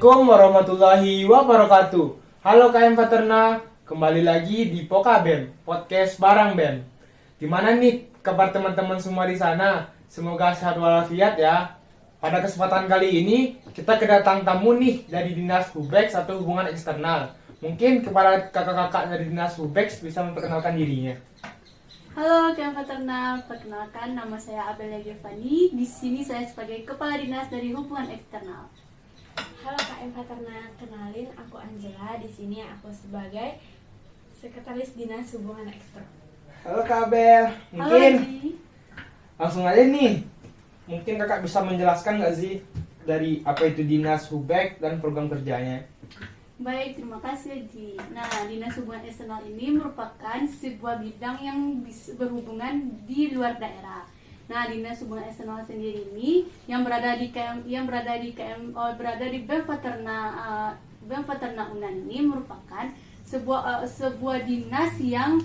Assalamualaikum warahmatullahi wabarakatuh. Halo KM Paterna, kembali lagi di Pokabem, podcast barang BEM. Gimana nih kabar teman-teman semua di sana? Semoga sehat walafiat ya. Pada kesempatan kali ini kita kedatangan tamu nih dari Dinas Hubex atau Hubungan Eksternal. Mungkin kepada kakak-kakak dari Dinas Hubex bisa memperkenalkan dirinya. Halo KM Paterna, perkenalkan nama saya Abelia Giovanni. Di sini saya sebagai Kepala Dinas dari Hubungan Eksternal. Halo KM Paterna, kenalin aku Angela. Di sini aku sebagai Sekretaris Dinas Hubungan Eksternal. Halo Kak Abel, Halo mungkin Haji. langsung aja nih. Mungkin kakak bisa menjelaskan nggak sih dari apa itu Dinas Hubex dan program kerjanya? Baik, terima kasih Haji. Nah, Dinas Hubungan Eksternal ini merupakan sebuah bidang yang berhubungan di luar daerah. Nah, Dinas Hubungan Eksternal sendiri ini yang berada di BEM Paterna BEM Paterna Unan ini merupakan sebuah dinas yang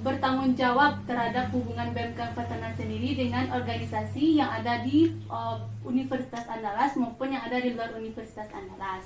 bertanggung jawab terhadap hubungan BEM Paterna sendiri dengan organisasi yang ada di Universitas Andalas maupun yang ada di luar Universitas Andalas.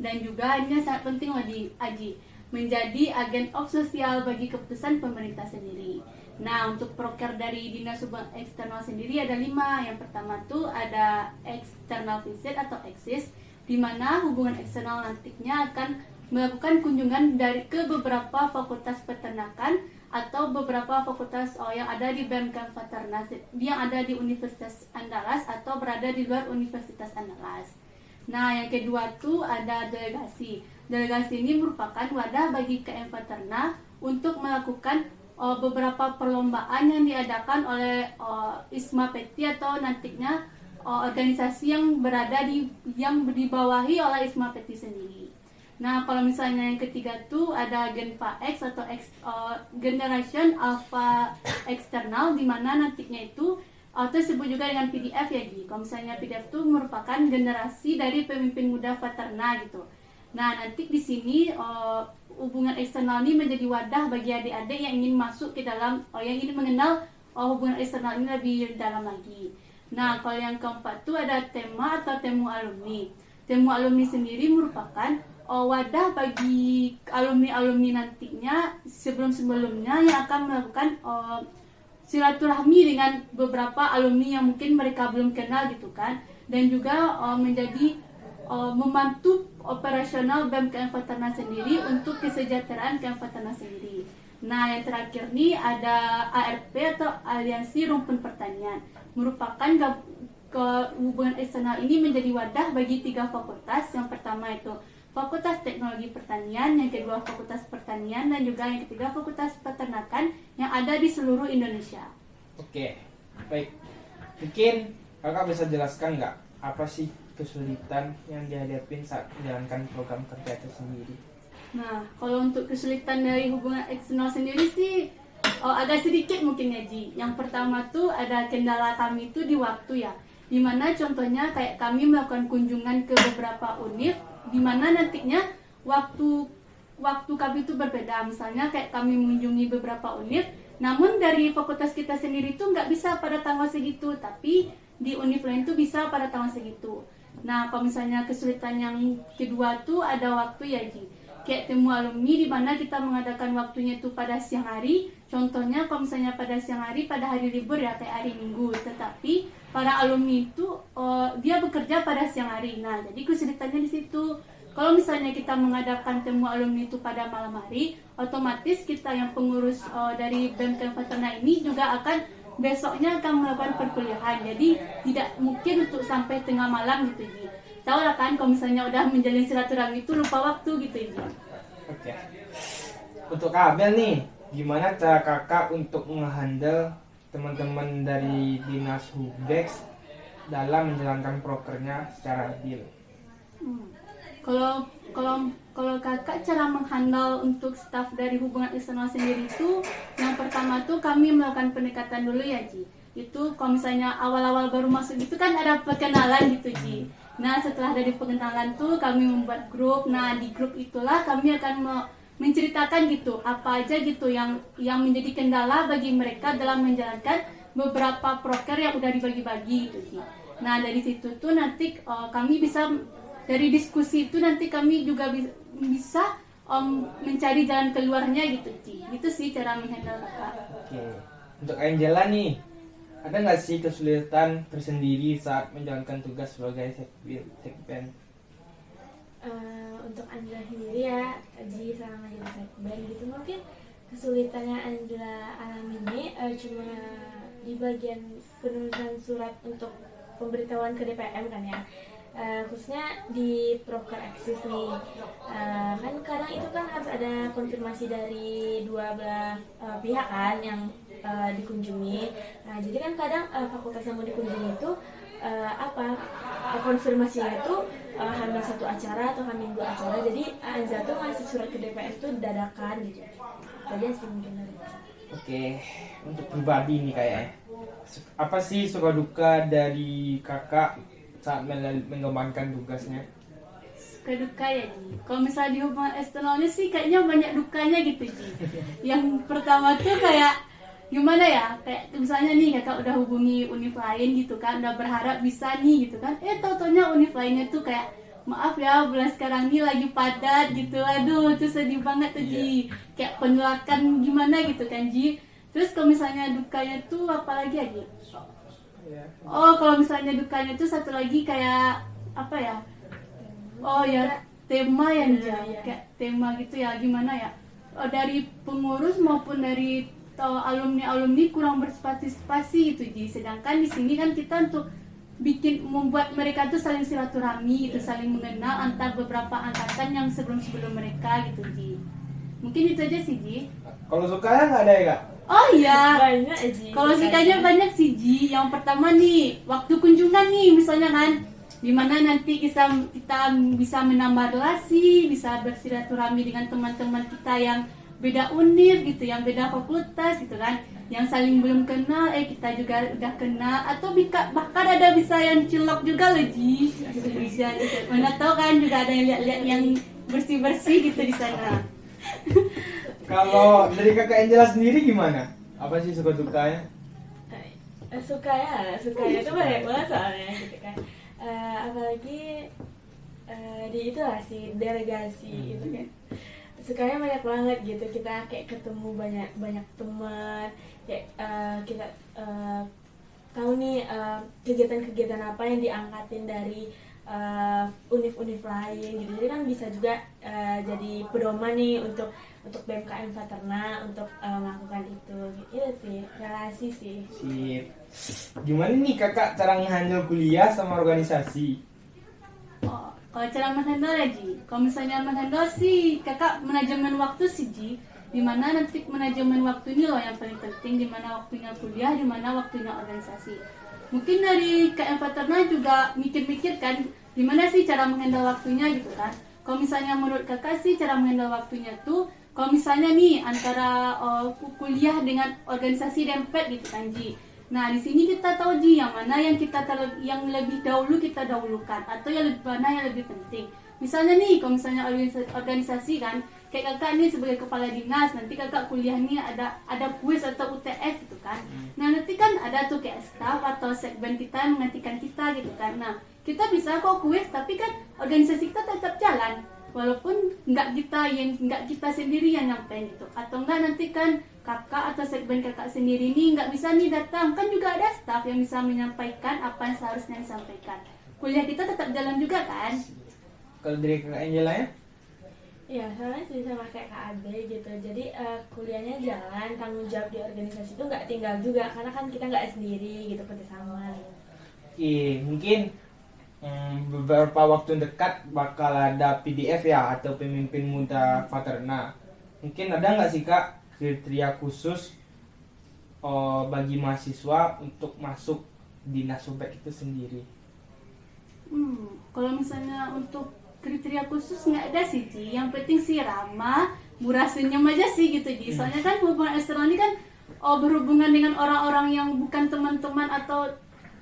Dan juga ini sangat penting Aji, menjadi agen of sosial bagi keputusan pemerintah sendiri. Nah, untuk proker dari Dinas Hubungan Eksternal sendiri ada 5. Yang pertama tuh ada external visit atau EXIS, di mana hubungan eksternal nantinya akan melakukan kunjungan ke beberapa fakultas peternakan atau beberapa fakultas yang ada di BEM Paterna yang ada di Universitas Andalas atau berada di luar Universitas Andalas. Nah, yang kedua tuh ada delegasi. Delegasi ini merupakan wadah bagi KM Paterna untuk melakukan beberapa perlombaan yang diadakan oleh ISMA PETI atau nantinya organisasi yang dibawahi oleh ISMA PETI sendiri. Nah, kalau misalnya yang ketiga tuh ada Genpa X atau Generation Alpha External, di mana nantinya itu tersebut juga dengan PDF ya Gi. Kalau misalnya PDF itu merupakan generasi dari pemimpin muda Paterna gitu. Nah, nanti di sini hubungan eksternal ini menjadi wadah bagi adik-adik yang ingin masuk ke dalam yang ingin mengenal hubungan eksternal ini lebih dalam lagi. Nah, kalau yang keempat itu ada tema atau temu alumni. Temu alumni sendiri merupakan wadah bagi alumni-alumni nantinya sebelum-sebelumnya yang akan melakukan silaturahmi dengan beberapa alumni yang mungkin mereka belum kenal gitu kan, dan juga menjadi membantu operasional BEM KM Paterna sendiri untuk kesejahteraan KM Paterna sendiri. Nah, yang terakhir nih ada ARP atau Aliansi Rumpun Pertanian. Merupakan hubungan eksternal ini menjadi wadah bagi 3 fakultas. Yang pertama itu Fakultas Teknologi Pertanian, yang kedua Fakultas Pertanian, dan juga yang ketiga Fakultas Peternakan yang ada di seluruh Indonesia. Oke, baik. Mungkin kakak bisa jelaskan nggak apa sih kesulitan yang dihadapin saat menjalankan program kerja itu sendiri? Nah, kalau untuk kesulitan dari hubungan eksternal sendiri sih agak sedikit mungkin ya Ji. Yang pertama tuh ada kendala kami itu di waktu ya. Dimana contohnya kayak kami melakukan kunjungan ke beberapa univ, dimana nantinya waktu kami itu berbeda. Misalnya kayak kami mengunjungi beberapa univ, namun dari fakultas kita sendiri tuh nggak bisa pada tanggal segitu, tapi di univ lain tuh bisa pada tanggal segitu. Nah, kalau misalnya kesulitan yang kedua tuh ada waktu ya Ji. Kayak temu alumni di mana kita mengadakan waktunya itu pada siang hari. Contohnya kalau misalnya pada siang hari pada hari libur ya kayak hari Minggu, tetapi para alumni itu dia bekerja pada siang hari. Nah, jadi kesulitannya di situ. Kalau misalnya kita mengadakan temu alumni itu pada malam hari, otomatis kita yang pengurus dari BEM Paterna ini juga akan besoknya akan melakukan perkuliahan. Jadi tidak mungkin untuk sampai tengah malam gitu Ji. Tahu lah kan kalau misalnya udah menjalin silaturahmi itu lupa waktu gitu Ji. Oke. Untuk Kak Abel nih, gimana cara kakak untuk menghandle teman-teman dari Dinas Hubex dalam menjalankan prokernya secara adil? Kalau kakak cara menghandle untuk staf dari hubungan eksternal sendiri itu yang pertama tuh kami melakukan pendekatan dulu ya Ji. Itu kalau misalnya awal-awal baru masuk itu kan ada perkenalan gitu Ji. Nah, setelah dari perkenalan tuh kami membuat grup. Nah, di grup itulah kami akan menceritakan gitu apa aja gitu yang menjadi kendala bagi mereka dalam menjalankan beberapa proker yang udah dibagi-bagi gitu Ji. Nah, dari situ tuh nanti kami bisa dari diskusi itu nanti kami juga bisa mencari jalan keluarnya gitu Ci. Itu sih cara menghandle kakak. Oke, untuk Angela nih, ada nggak sih kesulitan tersendiri saat menjalankan tugas sebagai sekben? Untuk Angela sendiri ya, Ji selama jadi sekben gitu mungkin kesulitannya Angela alami ini cuma di bagian penulisan surat untuk pemberitahuan ke DPM kan ya. Khususnya di proker eksis nih, kan kadang itu kan harus ada konfirmasi dari dua belah pihak kan yang dikunjungi. Nah jadi kan kadang fakultas yang mau dikunjungi itu konfirmasinya itu hamil satu acara atau hamil dua acara, jadi Anza tuh ngasih surat ke DPR tuh dadakan gitu aja sih mungkin dari itu. Oke, untuk pribadi nih kayaknya, apa sih suka duka dari kakak saat mengembangkan tugasnya? Suka duka ya Ji. Kalau misalnya di hubungan eksternalnya sih kayaknya banyak dukanya gitu Ji. Yang pertama tuh kayak gimana ya, kayak misalnya nih kakak udah hubungi univ lain gitu kan, udah berharap bisa nih gitu kan, tau-taunya univ lainnya tuh kayak maaf ya bulan sekarang ini lagi padat gitu, aduh itu sedih banget tuh Ji. Kayak penolakan gimana gitu kan Ji. Terus kalau misalnya dukanya tuh apalagi ya Ji? Oh kalau misalnya dukanya tuh satu lagi kayak apa ya, oh ya tema yang kayak tema gitu ya, gimana ya, dari pengurus maupun dari alumni kurang berpartisipasi gitu Ji. Sedangkan di sini kan kita untuk membuat mereka tuh saling silaturahmi gitu, saling mengenal antar beberapa angkatan yang sebelum mereka gitu Ji. Mungkin itu aja sih Ji. Kalau sukanya nggak ada ya kak? Oh iya, Banyak Ji. kalau sukanya banyak sih Ji. Yang pertama nih, waktu kunjungan nih misalnya kan, dimana nanti kita bisa menambah relasi, bisa bersilaturahmi dengan teman-teman kita yang beda univ gitu, yang beda fakultas gitu kan, yang saling belum kenal, kita juga udah kenal, atau bahkan ada bisa yang cilok juga loh Ji. Bisa gitu. Mana tahu kan juga ada yang lihat-lihat yang bersih-bersih gitu di sana. Kalau dari kakak Angela sendiri gimana? Apa sih suka dukanya? Sukanya itu banyak banget soalnya gitu kan. Apalagi di itu lah sih delegasi gitu kan. Sukanya banyak banget gitu, kita kayak ketemu banyak teman, kayak kita tahu nih kegiatan-kegiatan apa yang diangkatin dari univ-univ lain gitu. Jadi kan bisa juga jadi pedoman nih untuk BMKM Paterna untuk melakukan itu. Gitu sih, relasi sih. Sip. Gimana nih kakak cara ngehandle kuliah sama organisasi? Oh, kalau cara menghandle ya Ji, kalau misalnya menghandle sih kakak manajemen waktu sih Ji. Dimana nanti manajemen waktu ini loh yang paling penting, dimana waktunya kuliah, dimana waktunya organisasi. Mungkin dari KM Paterna juga mikir-mikir kan, gimana sih cara menghandle waktunya gitu kan. Kalau misalnya menurut kakak sih cara menghandle waktunya tuh, kalau misalnya nih antara kuliah dengan organisasi dempet gitu kan Ji. Nah di sini kita tahu Ji yang mana yang yang lebih dahulu kita dahulukan, atau mana yang lebih penting. Misalnya nih kalau misalnya organisasi kan, kayak kakak nih sebagai kepala dinas, nanti kakak kuliah nih ada kuis atau UTS gitu kan. Nah nanti kan ada tuh kayak staff atau sekben kita yang menggantikan kita gitu kan. Nah kita bisa kok kuis, tapi kan organisasi kita tetap jalan, walaupun nggak kita sendiri yang nyampein gitu. Atau enggak nanti kan kakak atau sekben kakak sendiri nih nggak bisa nih datang, kan juga ada staff yang bisa menyampaikan apa yang seharusnya disampaikan. Kuliah kita tetap jalan juga kan. Kalau dari kakak Angela ya? Ya soalnya sih sama kayak Kak Ade gitu. Jadi kuliahnya jalan, tanggung jawab di organisasi itu nggak tinggal juga, karena kan kita nggak sendiri gitu, kerjasama. Oke, mungkin beberapa waktu dekat bakal ada PDF ya, atau pemimpin muda Paterna. Mungkin ada nggak sih kak kriteria khusus bagi mahasiswa untuk masuk dinas Subek itu sendiri? Kalau misalnya untuk kriteria khusus nggak ada sih Ji. Yang penting sih ramah, murah senyum aja sih gitu Ji. Soalnya kan hubungan eksternal ini kan berhubungan dengan orang-orang yang bukan teman-teman atau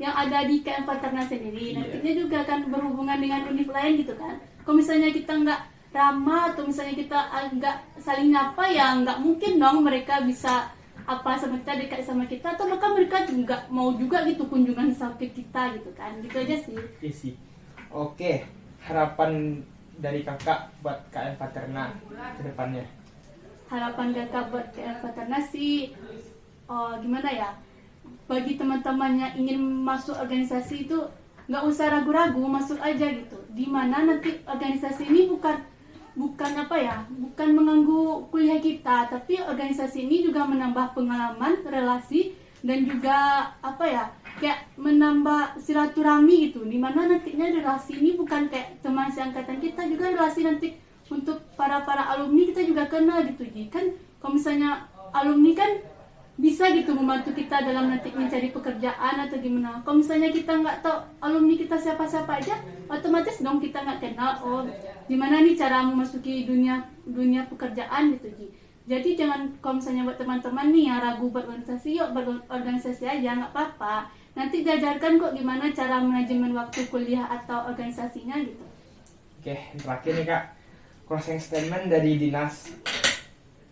yang ada di KM Paterna sendiri. Nantinya juga kan berhubungan dengan univ lain gitu kan. Kalau misalnya kita nggak ramah atau misalnya kita nggak saling nyapa, ya nggak mungkin dong mereka bisa apa sama kita, dekat sama kita, atau maka mereka juga mau juga gitu kunjungan sampai kita gitu kan. Gitu aja sih. Iya sih. Oke. harapan dari kakak buat KM Paterna ke depannya? Harapan kakak buat KM Paterna sih, gimana ya? Bagi teman-teman yang ingin masuk organisasi itu nggak usah ragu-ragu, masuk aja gitu. Dimana nanti organisasi ini bukan apa ya, bukan mengganggu kuliah kita, tapi organisasi ini juga menambah pengalaman, relasi, dan juga apa ya, kayak menambah silaturahmi gitu. Dimana nantinya relasi ini bukan kayak teman seangkatan kita, juga relasi nanti untuk para alumni kita juga kenal gitu. Jadi kan kalau misalnya alumni kan bisa gitu membantu kita dalam nanti mencari pekerjaan atau gimana. Kalau misalnya kita nggak tahu alumni kita siapa-siapa aja, otomatis dong kita nggak kenal, oh gimana nih cara memasuki dunia pekerjaan gitu. Jadi jangan, kalau misalnya buat teman-teman nih yang ragu berorganisasi, yuk berorganisasi aja, nggak apa-apa. Nanti diajarkan kok gimana cara manajemen waktu kuliah atau organisasinya gitu. Oke, terakhir nih kak, closing statement dari dinas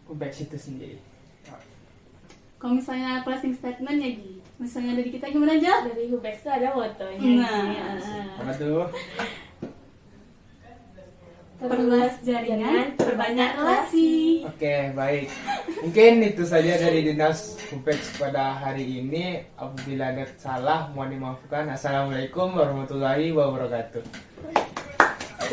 UBEX itu sendiri. Kalau misalnya closing statement ya misalnya dari kita gimana aja? Dari Hubex tuh ada motonya. Nah. Apa tuh? Perluas jaringan, perbanyak relasi. Oke, baik. Mungkin itu saja dari dinas UBEX pada hari ini. Apabila ada salah, mohon dimaafkan. Assalamualaikum warahmatullahi wabarakatuh.